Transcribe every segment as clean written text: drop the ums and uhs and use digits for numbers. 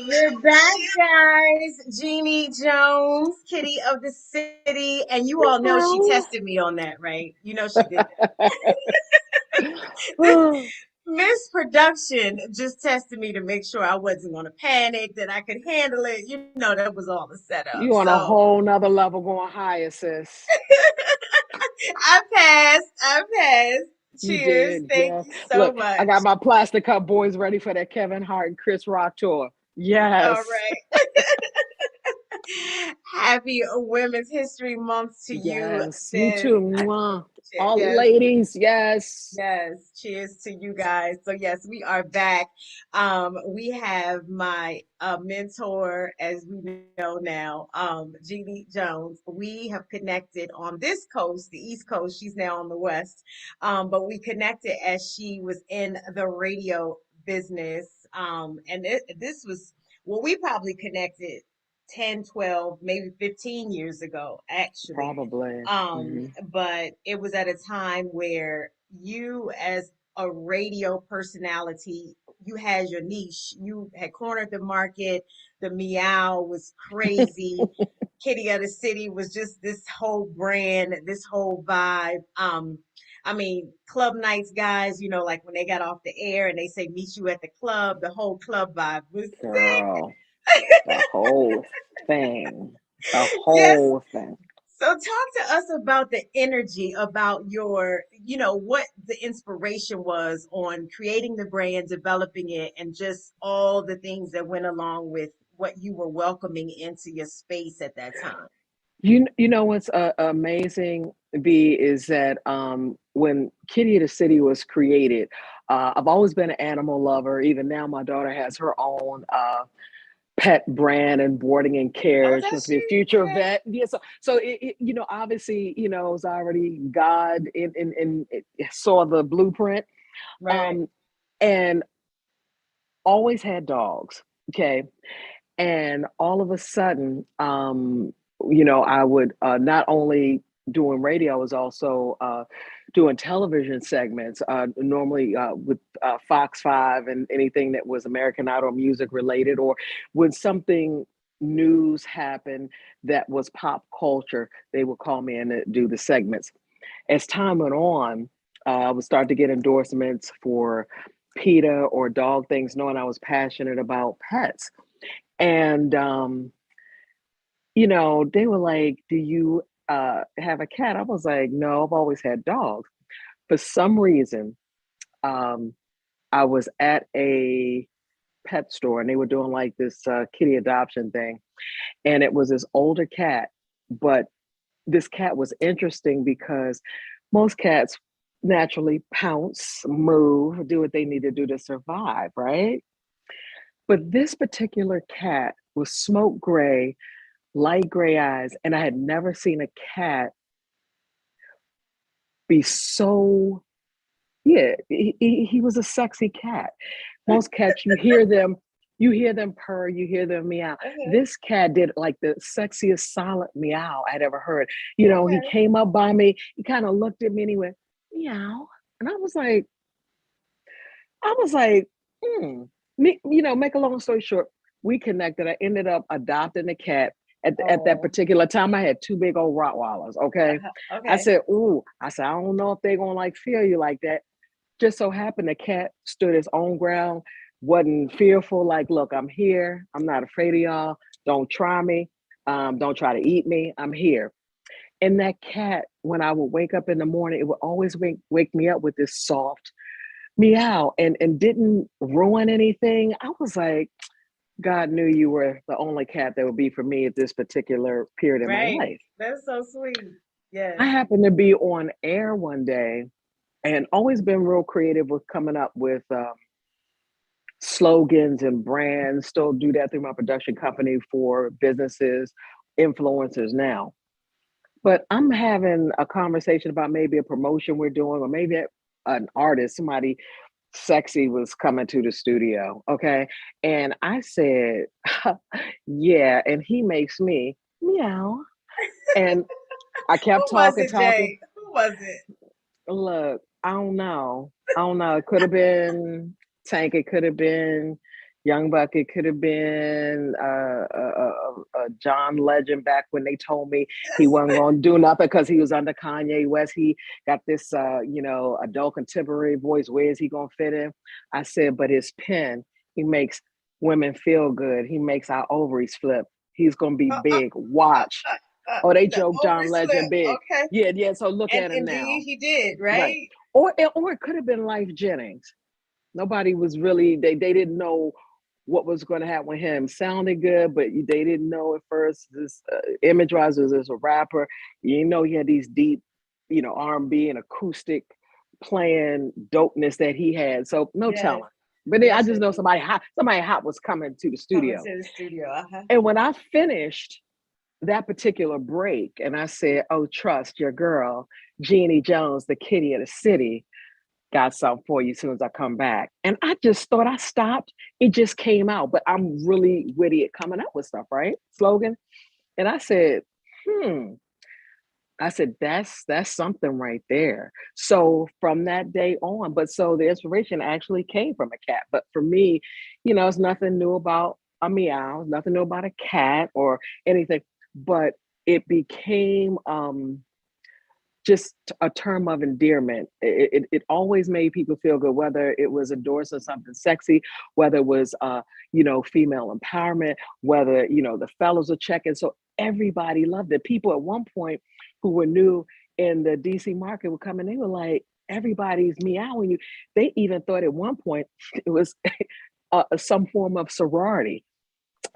We're back, guys. Jeannie Jones, Kitty of the City. And you all know she Meow. tested me on that, right? You know she did that. Oh, Miss Production just tested me to make sure I wasn't going to panic, that I could handle it. You know, that was all the setup. you on a So whole nother level going higher, sis. I passed. I passed. You Cheers. did, Thank yeah. you so Look, I much. got my plastic cup boys ready for that Kevin Hart and Chris Rock tour. All Yes. right. Happy Women's History Month to you, Yes. You sis. too. I Mwah. appreciate it. All the Yes. ladies. Yes. Yes, cheers to you guys. So yes, we are back. We have my mentor, as we know now, Jeannie Jones. We have connected on this coast, the East Coast. She's now on the West, but we connected as she was in the radio business. And this was well, we probably connected 10, 12, maybe 15 years ago, actually. Probably. But it was at a time where you, as a radio personality, you had your niche. You had cornered the market. The meow was crazy. Kitty of the City was just this whole brand, this whole vibe. I mean, club nights, guys, you know, like when they got off the air and they say meet you at the club, the whole club vibe was sick. Girl, the whole thing. The Yes. whole thing. So talk to us about the energy, about your, what the inspiration was on creating the brand, developing it, and just all the things that went along with what you were welcoming into your space at that time. You know what's amazing, B, is that when Kitty of the City was created, I've always been an animal lover. Even now, my daughter has her own pet brand and boarding and Oh, care. She wants that's to be a you. future Okay. vet. Yeah, so obviously, it was already God in it saw the blueprint. Right. Um, and always had dogs. Okay, and all of a sudden, I would not only doing radio, I was also doing television segments, normally with Fox 5 and anything that was American Idol music related, or when something news happened that was pop culture, they would call me in to do the segments. As time went on, I would start to get endorsements for PETA or dog things, knowing I was passionate about pets. And they were like, "Do you have a cat?" I was like, "No, I've always had dogs." For some reason, um, I was at a pet store and they were doing like this kitty adoption thing, and it was this older cat, but this cat was interesting because most cats naturally pounce, move, do what they need to do to survive, right? But this particular cat was smoke gray, light gray eyes, and I had never seen a cat be so, yeah, he was a sexy cat. Most cats, you hear them purr, you hear them meow. Okay. This cat did like the sexiest silent meow I'd ever heard. He Okay. came up by me, he kind of looked at me and he went, meow. And I was like, hmm. Make a long story short, we connected. I ended up adopting a cat. At that Oh. particular time, I had two big old Rottweilers. Okay. I Okay. said, ooh, I don't know if they're gonna like feel you like that. Just so happened the cat stood his own ground, wasn't fearful, like, look, I'm here. I'm not afraid of y'all. Don't try me. Don't try to eat me. I'm here. And that cat, when I would wake up in the morning, it would always wake me up with this soft meow and didn't ruin anything. I was like, God knew you were the only cat that would be for me at this particular period in my Right. life. That's so sweet. Yes. I happened to be on air one day and always been real creative with coming up with slogans and brands. Still do that through my production company for businesses, influencers now. But I'm having a conversation about maybe a promotion we're doing, or maybe an artist, somebody sexy was coming to the studio. Okay. And I said, yeah. And he makes me meow. And I kept Who was talking, it, talking. Jay? Who was it? Look, I don't know. I don't know. It could have been Tank. It could have been Young Buck. It could have been John Legend back when they told me he wasn't going to do nothing because he was under Kanye West. He got this, adult contemporary voice. Where is he going to fit in? I said, but his pen, he makes women feel good. He makes our ovaries flip. He's going to be Uh, uh, big. Watch. Oh, they the joke John ovary Legend slip. big. Okay. Yeah, yeah. So look And at him indeed now. he did, Right. right? Or it could have been Life Jennings. Nobody was really, they didn't know what was going to happen with him. Sounded good, but they didn't know at first. This image wise was as a rapper. You know, he had these deep, R&B and acoustic playing dopeness that he had. So no Yes. telling. But then I Yes, just know indeed. somebody hot was coming to the Coming studio. to the studio. Uh-huh. And when I finished that particular break, and I said, "Oh, trust your girl, Jeannie Jones, the kitty of the city, got something for you as soon as I come back." And I just thought I stopped. It just came out, but I'm really witty at coming up with stuff, right? Slogan. And I said, hmm. I said, that's something right there. So from that day on, but so the inspiration actually came from a cat. But for me, it's nothing new about a meow, nothing new about a cat or anything. But it became just a term of endearment. It always made people feel good, whether it was endorsing something sexy, whether it was, female empowerment, whether, the fellows are checking. So everybody loved it. People at one point who were new in the DC market would come and they were like, everybody's meowing you. They even thought at one point it was some form of sorority.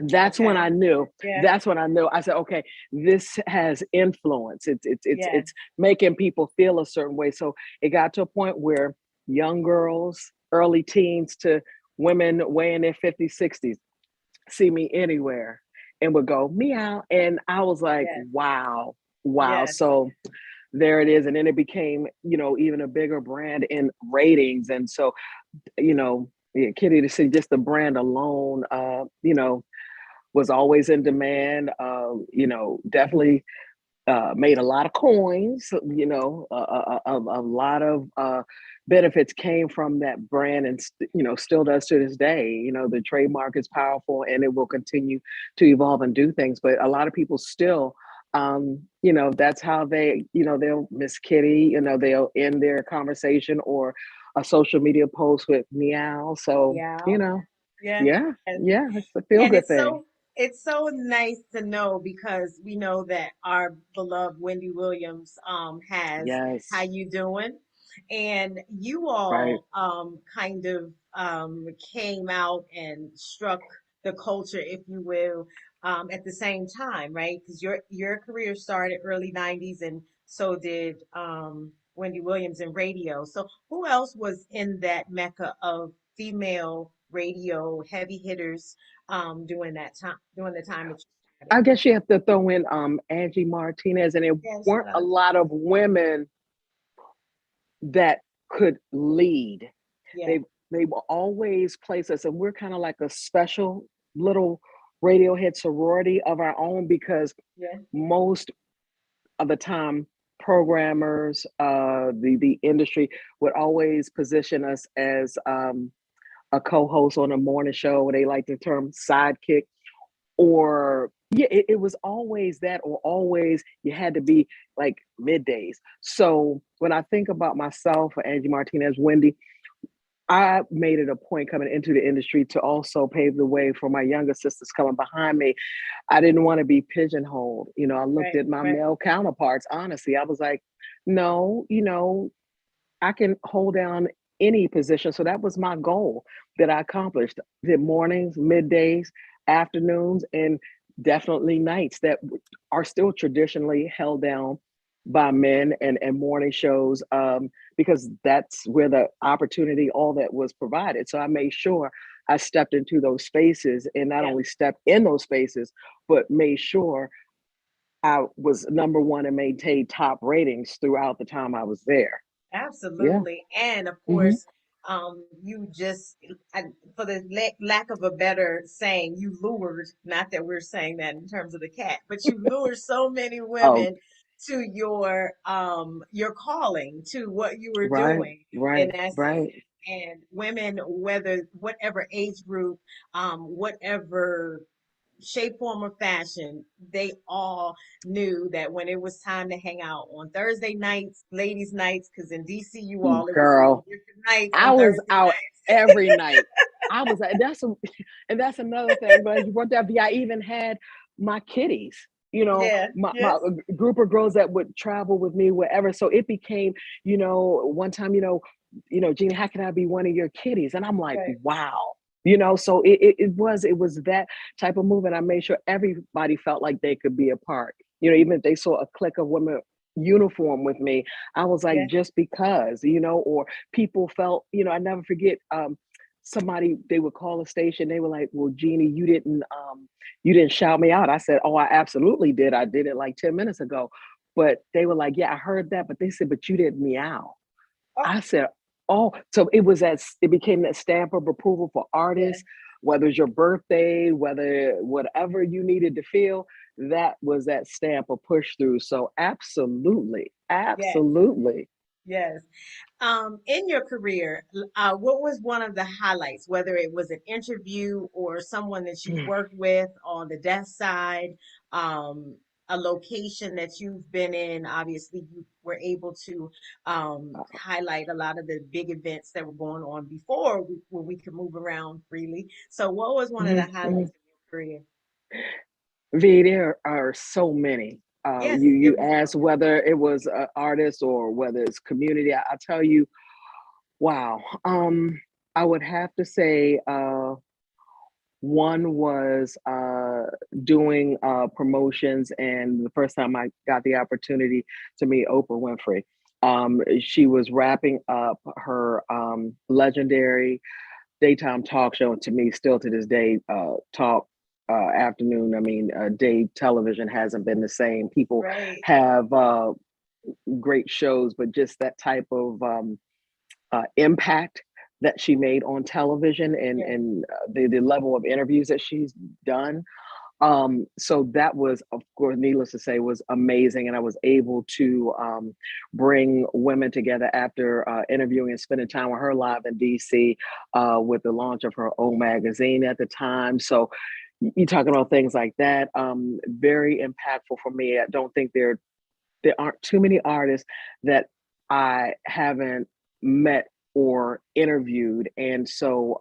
That's when I Okay. knew. Yeah. That's when I knew. I said, okay, this has influence. Yes. It's making people feel a certain way. So it got to a point where young girls, early teens to women way in their 50s, 60s see me anywhere and would go meow. And I was like, Yes. wow, wow. Yes. So there it is. And then it became, even a bigger brand in ratings. And so, yeah, Kitty to see just the brand alone, was always in demand. Definitely made a lot of coins. A lot of benefits came from that brand, and still does to this day. The trademark is powerful, and it will continue to evolve and do things. But a lot of people still. That's how they'll Miss Kitty, they'll end their conversation or a social media post with meow. So, Yeah. Yes. yeah, Yes. yeah, it's a feel And good thing. it's so nice to know because we know that our beloved Wendy Williams has How Yes, You Doing? And you right. all kind of came out and struck the culture, if you will, at the same time, right? Because your career started early 90s and so did Wendy Williams in radio. So who else was in that mecca of female radio heavy hitters during the time that you started? I guess you have to throw in Angie Martinez, and there Yeah, weren't shout a out. lot of women that could lead. Yeah, They will always place us, and we're kind of like a special little Radiohead sorority of our own because yeah, most of the time programmers, the industry would always position us as a co-host on a morning show, where they like the term sidekick, or yeah, it was always that, or always you had to be like middays. So when I think about myself, Angie Martinez, Wendy, I made it a point coming into the industry to also pave the way for my younger sisters coming behind me. I didn't want to be pigeonholed. I looked right, at my right, male counterparts, honestly. I was like, no, I can hold down any position. So that was my goal that I accomplished. Did mornings, middays, afternoons, and definitely nights that are still traditionally held down by men, and morning shows, because that's where the opportunity, all that was provided. So I made sure I stepped into those spaces, and not yeah, only stepped in those spaces, but made sure I was number one and maintained top ratings throughout the time I was there. Yeah. absolutely. And of Hmm. course, you just, for the lack of a better saying, you lured, not that we're saying that in terms of the cat, but you lured so many Oh, women to your calling, to what you were right, doing in right, essence. right. And women, whether whatever age group, whatever shape, form, or fashion, they all knew that when it was time to hang out on Thursday nights, ladies' nights, because in DC, you all, it was some Girl, different nights I on was Thursday out nights. every night. I was that's a, and that's another thing. But you brought that up, I even had my kiddies. Yeah, My yes, group of girls that would travel with me wherever. So it became, one time, Jeannie, how can I be one of your kiddies? And I'm like, right, wow. So it was that type of move, and I made sure everybody felt like they could be a part. Even if they saw a clique of women uniform with me, I was like, yes, just because, or people felt, I never forget, somebody, they would call a station, they were like, well, Jeannie, you didn't shout me out. I said, oh, I absolutely did. I did it like 10 minutes ago. But they were like, yeah, I heard that. But they said, but you didn't meow. oh, I said, oh, so it became that stamp of approval for yeah, artists, whether it's your birthday, whether whatever you needed to feel, that was that stamp of push through. So absolutely, yes, absolutely. yes. In your career, what was one of the highlights, whether it was an interview or someone that you worked with on the desk side, um, a location that you've been in? Obviously, you were able to highlight a lot of the big events that were going on before where we could move around freely. So, what was one of the Mhm, mhm. highlights of your career? V, there are so many. Yes, You give me some. asked whether it was an artist or whether it's community. I tell you, wow. I would have to say one was doing promotions, and the first time I got the opportunity to meet Oprah Winfrey. She was wrapping up her legendary daytime talk show, and to me, still to this day, talk afternoon. I mean, day television hasn't been the same. People Right. have great shows, but just that type of impact that she made on television, and Yeah. the level of interviews that she's done. So that was, of course, needless to say, was amazing. And I was able to bring women together after interviewing and spending time with her live in DC with the launch of her own magazine at the time. So you talking about things like that, very impactful for me. I don't think there aren't too many artists that I haven't met or interviewed. And so,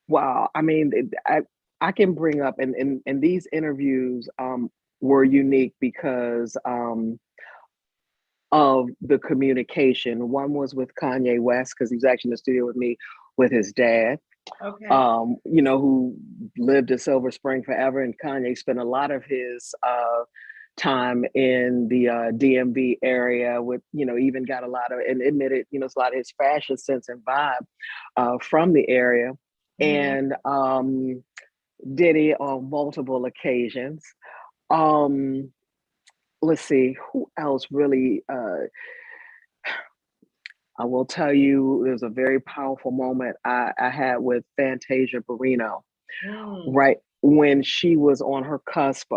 wow, I mean, I can bring up, and these interviews were unique because of the communication. One was with Kanye West, because he was actually in the studio with me with his dad, Okay. who lived in Silver Spring forever. And Kanye spent a lot of his time in the DMV area with, even got a lot of, and admitted, it's a lot of his fashion sense and vibe from the area. Mm-hmm. And did it on multiple occasions. Um, let's see, who else really I will tell you, there's a very powerful moment I had with Fantasia Barrino, Mm, right when she was on her cusp.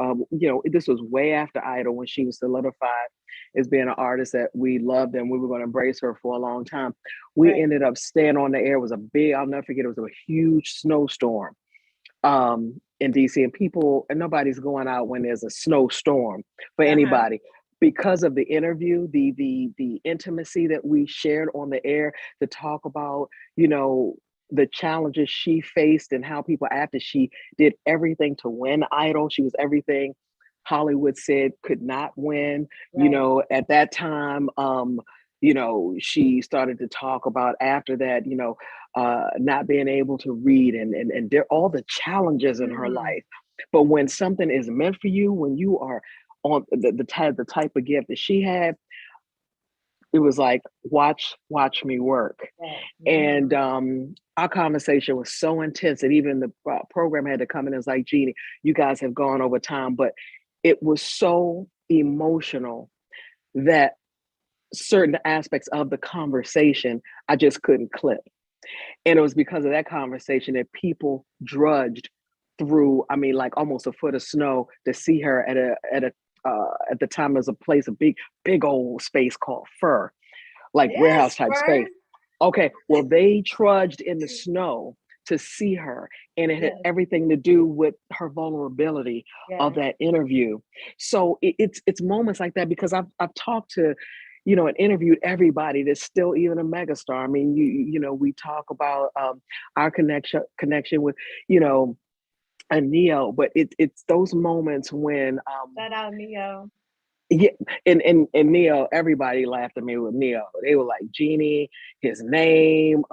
This was way after Idol, when she was solidified as being an artist that we loved, and we were going to embrace her for a long time. We right. ended up staying on the air. It was a big, I'll never forget, it was a huge snowstorm in DC, and nobody's going out when there's a snowstorm for Uh-huh. anybody. Because of the interview, the intimacy that we shared on the air, to talk about, the challenges she faced and how people, after she did everything to win Idol, she was everything Hollywood said could not win. Right. At that time, she started to talk about, after that, not being able to read, and there all the challenges in her Mm, life. But when something is meant for you, when you are on the type of gift that she had, it was like, watch me work. right. And Mm, our conversation was so intense that even the program had to come in and was like, Jeannie, you guys have gone over time, but it was so emotional that certain aspects of the conversation I just couldn't clip. And it was because of that conversation that people drudged through, I mean, like almost a foot of snow to see her at the time, as a place, a big old space called Fur, like yes, warehouse type space. first. Okay, well, they trudged in the snow to see her, and it had Yes, everything to do with her vulnerability of yes. that interview. So it's moments like that because I've talked to, and interviewed everybody that's still even a megastar. I mean, we talk about our connection with, you know, a Neo, but it's those moments when Shout out Neo. yeah, and Neo, everybody laughed at me with Neo. They were like, Jeannie, his name,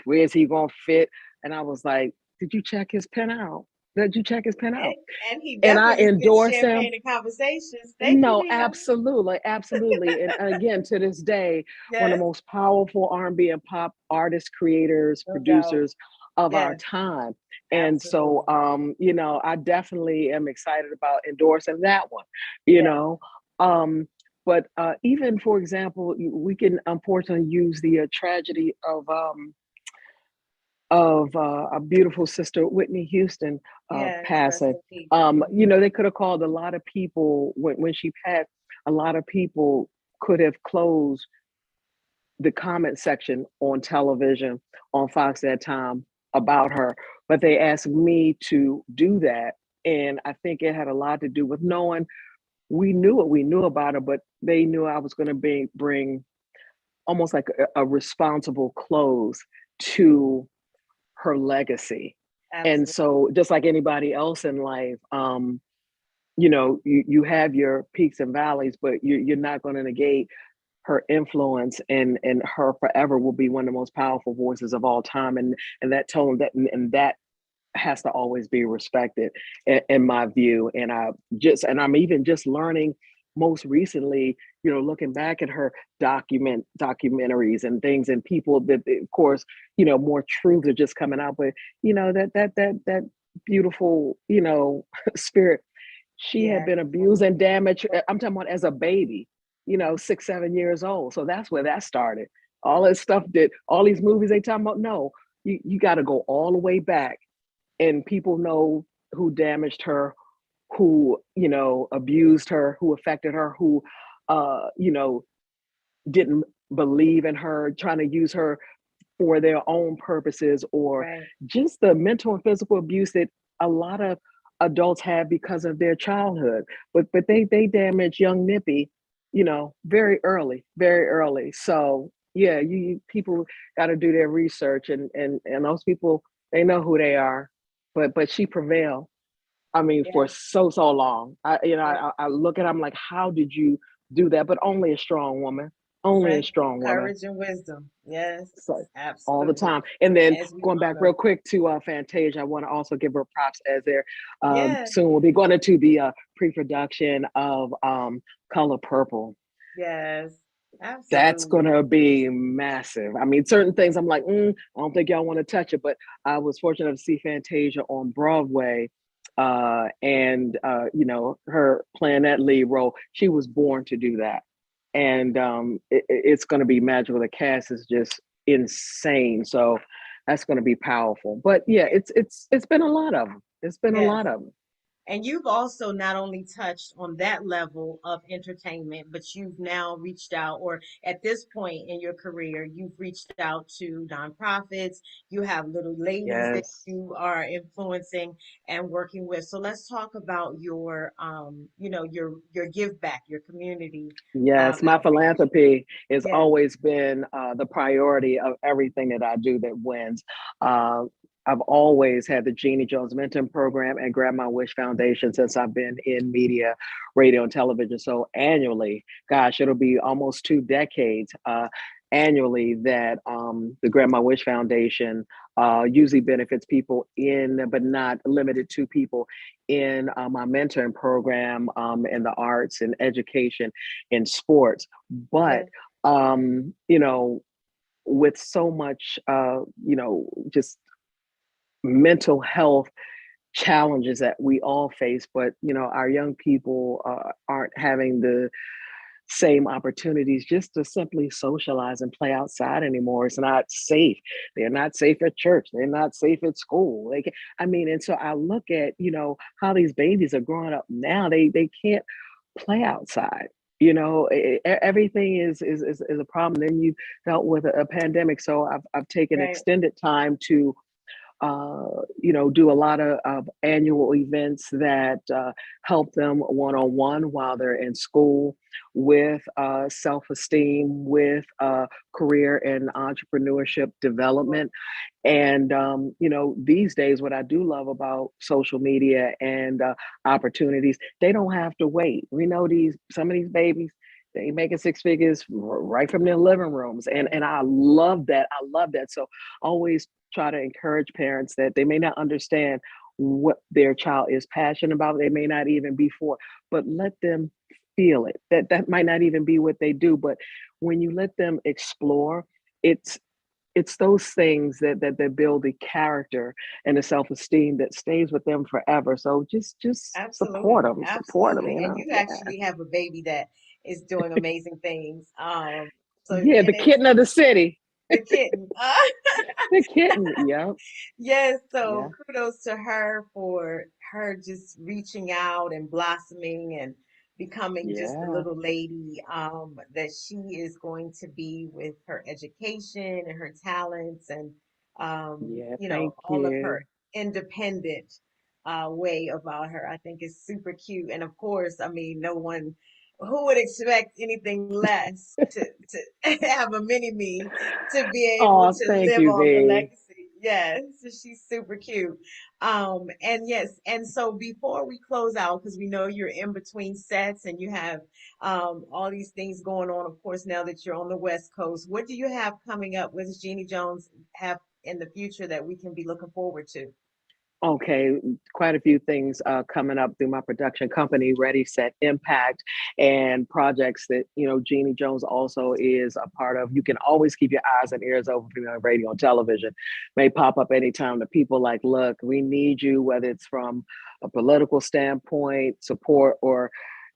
where's he gonna fit? And I was like, did you check his pen out? Did you check his pen And, out? and he And I definitely spit endorse him. champagne in conversations. Thank you, No, Neo. absolutely, absolutely. And again, to this day, one of Yes, the most powerful R&B and pop artists, creators, no doubt. producers of our Yes, time. And so, absolutely. I definitely am excited about endorsing that one, you Yes, know. Um, but even, for example, we can unfortunately use the tragedy of a beautiful sister, Whitney Houston, yes. Rest passing. in peace. Hmm. They could have called a lot of people when she passed. A lot of people could have closed the comment section on television on Fox that time about her, but they asked me to do that, and I think it had a lot to do with knowing we knew what we knew about her, but they knew I was going to bring almost like a responsible close to her legacy. And Absolutely. so just like anybody else in life, you have your peaks and valleys, but you're not going to negate her influence, and her forever will be one of the most powerful voices of all time. And that tone and that has to always be respected in my view. And I'm even just learning most recently, looking back at her documentaries and things, and people that, of course, more truths are just coming out. But that beautiful, spirit, she had Yes. been abused and damaged. I'm talking about as a baby, 6, 7 years old. So that's where that started. All this stuff that all these movies they talking about. No, you got to go all the way back, and people know who damaged her, who abused her, who affected her, who uh, you know didn't believe in her, trying to use her for their own purposes, or Right. just the mental and physical abuse that a lot of adults have because of their childhood. But they damage young Nippy, very early, very early. So yeah, people got to do their research, and those people, they know who they are. But she prevailed. I mean, for Yes. so long. Yes. I look at, I'm like, how did you do that? But only a strong woman, only a Strength, strong woman. courage, and wisdom. Yes. So all the Absolutely. time. And then As we going back honor. real quick to Fantasia, I want to also give her props as they're Yes. soon we'll be going into the pre-production of Color Purple. Yes. That's Absolutely. gonna be massive. I mean, certain things I'm like, I don't think y'all want to touch it, but I was fortunate to see Fantasia on Broadway, and her playing that lead role. She was born to do that, and it's gonna be magical. The cast is just insane, so that's gonna be powerful. But yeah, it's been a lot of them. It's been a Yes. lot of them. And you've also not only touched on that level of entertainment, but you've now reached out, or at this point in your career, you've reached out to nonprofits. You have little ladies that Yes. you are influencing and working with. So let's talk about your give back, your community Yes, my outreach. philanthropy has Yes, always been the priority of everything that I do that wins. Uh, I've always had the Jeannie Jones Mentoring Program and Grab My Wish Foundation since I've been in media, radio, and television. So annually, gosh, it'll be almost 2 decades annually that the Grab My Wish Foundation usually benefits people but not limited to people in my mentoring program in the arts and education in sports. But yes, um, you know, with so much just mental health challenges that we all face, but our young people aren't having the same opportunities just to simply socialize and play outside anymore. It's not safe. They're not safe at church. They're not safe at school. And so I look at how these babies are growing up now. They can't play outside. Everything is a problem. Then you dealt with a pandemic, so I've taken Right. extended time to do a lot of annual events that help them one on one while they're in school with self esteem, with career and entrepreneurship development. And, these days, what I do love about social media and opportunities, they don't have to wait. We know some of these babies, they making six figures right from their living rooms. And Right. I love that. I love that. So always try to encourage parents that they may not understand what their child is passionate about. They may not even be for, but let them feel it. That might not even be what they do. But when you let them explore, it's it's those things that build the character and the self-esteem that stays with them forever. So just Absolutely. support them, Absolutely. And you yeah. actually have a baby that is doing amazing things. So Yeah, and the it's kitten of the city. the kitten. The kitten, yep, Yes, yeah, so kudos to her for her just reaching out and blossoming and becoming just the yeah, little lady that she is going to be with her education and her talents and yeah, thank all of her you. independent way about her. I think is super cute. And of course, I mean, no one who would expect anything less to have a mini me to be able Oh, to thank live you, on the V. legacy. Yes, so she's super cute. And yes, and so before we close out, because we know you're in between sets and you have all these things going on, of course, now that you're on the West Coast, what do you have coming up? What does Jeannie Jones have in the future that we can be looking forward to? Okay, quite a few things coming up through my production company, Ready, Set, Impact, and projects that, Jeannie Jones also is a part of. You can always keep your eyes and ears open for me on radio and television. May pop up anytime. The people like, look, we need you, whether it's from a political standpoint, support, or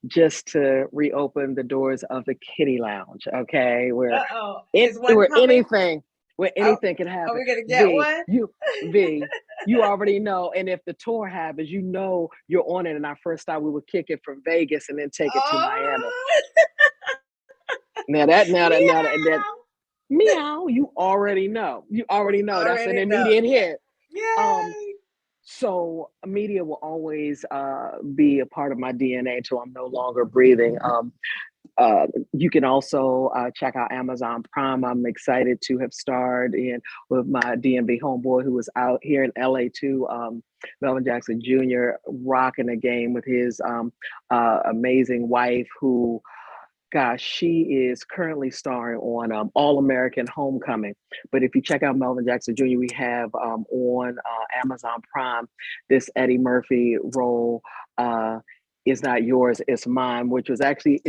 just to reopen the doors of the Kitty Lounge, okay? Uh-oh, is one Where coming? anything, where Oh, anything can are happen. we gonna get V, one? V, you already know. And if the tour happens, you're on it. And our first stop, we would kick it from Vegas and then take it to Miami. Oh, Now that meow. meow, you already know. You We already know. That's an already know. immediate hit. Um, Yay! so media will always be a part of my DNA until I'm no longer breathing. You can also check out Amazon Prime. I'm excited to have starred in with my DMV homeboy who was out here in LA too. Melvin Jackson Jr. rocking the game with his amazing wife who, gosh, she is currently starring on All American Homecoming. But if you check out Melvin Jackson Jr., we have on Amazon Prime this Eddie Murphy role. Is not yours, it's mine, which was actually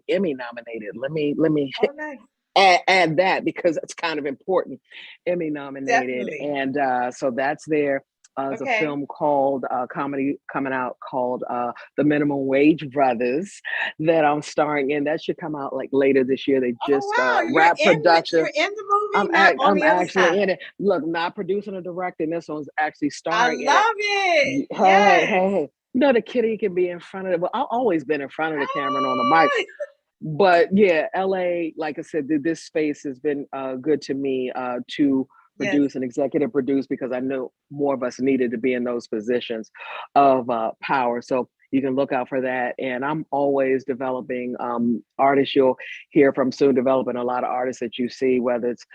Emmy nominated. Let me Oh, nice. add that because it's kind of important. Emmy nominated, Definitely. and so that's there. There's a Okay. film called comedy coming out called The Minimum Wage Brothers that I'm starring in. That should come out like later this year. They Oh just wow, wrapped production. you're in the movie, not on I'm the other actually in side. it. Look, not producing or directing. This one's actually I starring in it. love it. Hey, hey, Yes. hey. The kitty can be in front of it. Well, I've always been in front of the camera and on the mic. Ah, But yeah, LA, like I said, this space has been good to me to yes, produce and executive produce because I know more of us needed to be in those positions of power. So you can look out for that. And I'm always developing artists. You'll hear from soon, developing a lot of artists that you see, whether it's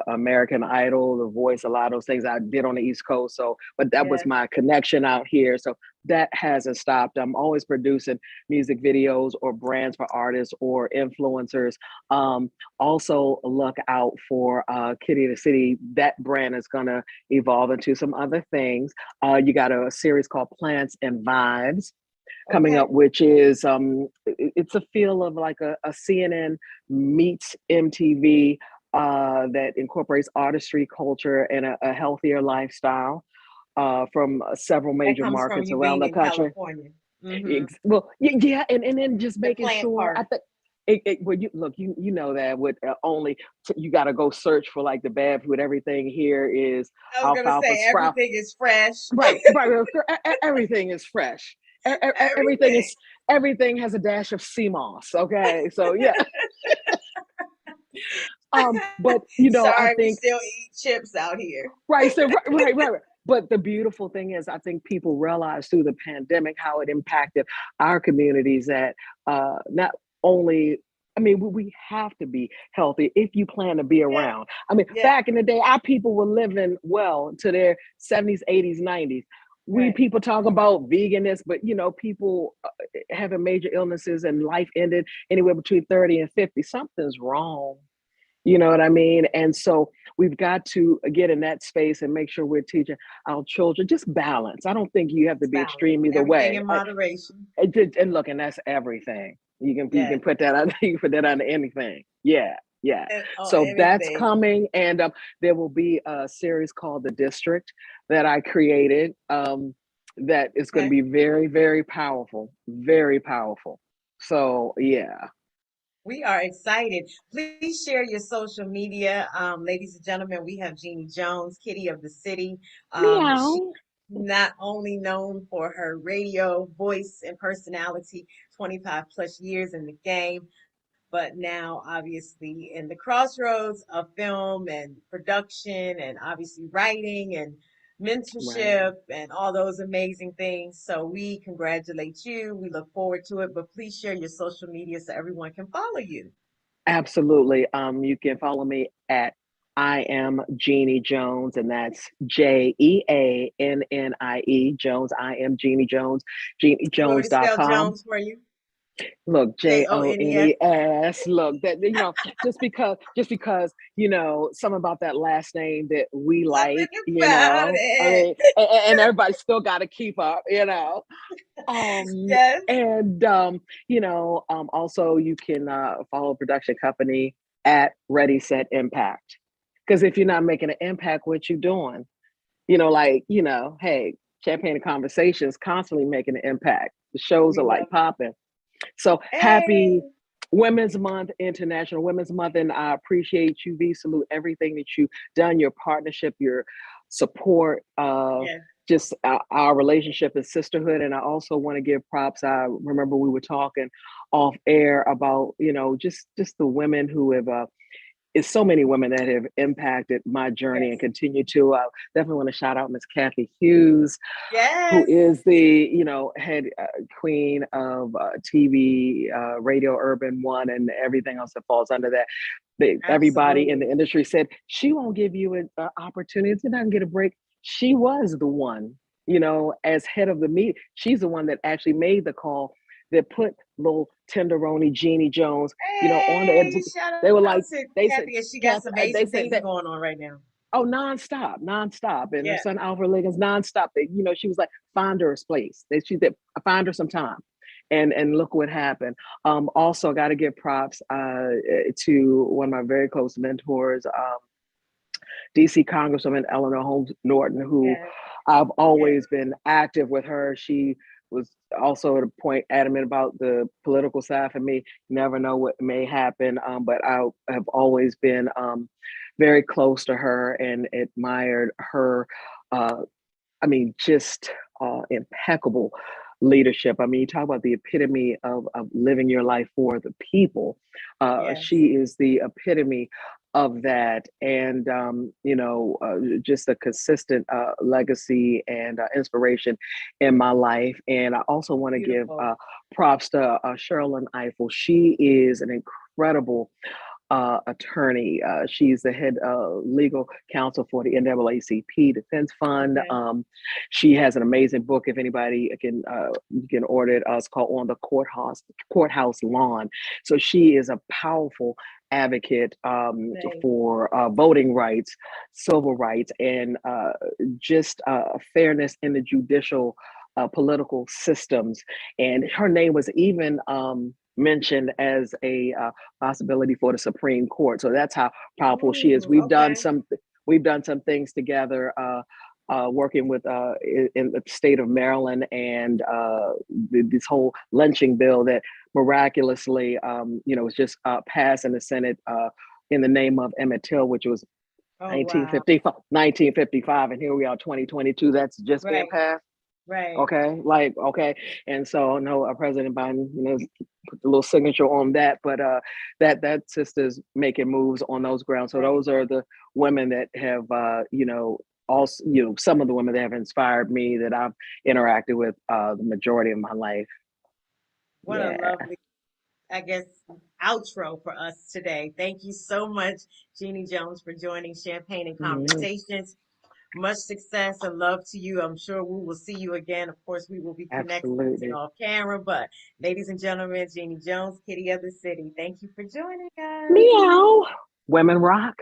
American Idol, The Voice, a lot of those things I did on the East Coast. So, but that was yes, my connection out here. So that hasn't stopped. I'm always producing music videos or brands for artists or influencers. Um, Also, look out for Kitty the City. That brand is going to evolve into some other things. You got a series called Plants and Vibes coming okay. up, which is it's a feel of like a CNN meets MTV that incorporates artistry, culture, and a healthier lifestyle from several That major comes from markets you around being the in country. California. Hmm. Well, yeah, and then just The making plant sure. I part. think well, you look, you know that with only you got to go search for like the bad food. Everything here is I was gonna alfalfa say sprout. everything is fresh. Right. Everything is fresh. Everything Everything. is everything has a dash of sea moss. Okay, so yeah. But I Sorry, we think still eat chips out here. right, so right. But the beautiful thing is, I think people realize through the pandemic how it impacted our communities. That not only, I mean, we have to be healthy if you plan to be Yeah, around. I mean, yeah, back in the day, our people were living well to their 70s, 80s, 90s. We right. people talk about veganism, but people having major illnesses and life ended anywhere between 30 and 50. Something's wrong. You know what I mean? And so we've got to get in that space and make sure we're teaching our children just balance. I don't think you have to It's be balance. extreme either Everything way. in moderation. And look, and that's everything. You can Yes. put that on you can put that on anything. Yeah, yeah. And on So that's anything. coming, and there will be a series called The District that I created. That is going to Okay. be very, very powerful, very powerful. So yeah, We are excited. Please share your social media. Ladies and gentlemen, we have Jeannie Jones, Kitty of the City. She meow. not only known for her radio voice and personality, 25 plus years in the game, but now obviously in the crossroads of film and production and obviously writing and Right. mentorship and all those amazing things. So we congratulate you. We look forward to it, but please share your social media so everyone can follow you. Absolutely. You can follow me at I am Jeannie Jones, and that's JeAnnie Jones. I am Jeannie Jones, You want me to spell JeannieJones.com. Jones for you? Look, Jones. Jones. Look, that just because something about that last name that we Something like, about I it. mean, and everybody still got to keep up. Um, Yes. and also you can follow a production company at Ready Set Impact. Because if you're not making an impact, what you doing? Hey, Champagne and Conversations constantly making an impact. The shows We are like love it. popping. So happy Hey. Women's Month, International Women's Month, and I appreciate you. V salute everything that you've done, your partnership, your support, Yes, just our relationship and sisterhood. And I also want to give props. I remember we were talking off air about just the women who have. It's so many women that have impacted my journey and yes, continue to. Definitely want to shout out Miss Kathy Hughes, who yes. is the head queen of TV, radio, urban one, and everything else that falls under that. Everybody in the Absolutely. industry said she won't give you an opportunity to not get a break. She was the one, as head of the meet. She's the one that actually made the call that put little tenderoni Jeannie Jones, on the Hey, edge. shout They were out like, to they said, Kathy, and she got Kath, some they amazing said things that. going on right now. Oh, nonstop, and her Yeah, son Alfred Liggins nonstop. She was like, find her a place. She said, find her some time, and look what happened. Also, got to give props to one of my very close mentors, DC Congresswoman Eleanor Holmes Norton, who yeah, I've yeah. always been active with her. She was also at a point adamant about the political side for me. You never know what may happen, but I have always been very close to her and admired her. Uh, I mean, just impeccable leadership. I mean, you talk about the epitome of living your life for the people. Yes. She is the epitome of that, and just a consistent legacy and inspiration in my life. And I also want to give Beautiful. props to Sherilyn Eiffel. She is an incredible attorney. She's the head legal counsel for the NAACP Defense Fund. Okay. She has an amazing book. If anybody can, you can order it. It's called On the Courthouse Lawn. So she is a powerful advocate Nice. for voting rights, civil rights, and just fairness in the judicial political systems. And her name was even mentioned as a possibility for the Supreme Court. So that's how powerful she is. Ooh, okay. We've done some things together. Working with in the state of Maryland and this whole lynching bill that miraculously, was just passed in the Senate in the name of Emmett Till, which was Oh, wow. 1955, and here we are, 2022. That's just being Right. passed. Right. Okay, like okay, and so no, President Biden, put the little signature on that, but that sister's making moves on those grounds. So Right. those are the women that have also some of the women that have inspired me that I've interacted with the majority of my life. What a Yeah. lovely, I guess, outro for us today. Thank you so much, Jeannie Jones, for joining Champagne and Mhm. Conversations. Much success and love to you. I'm sure we will see you again. Of course, we will be connecting Absolutely. off camera, but ladies and gentlemen, Jeannie Jones, Kitty of the City, thank you for joining us. Meow. Women rock.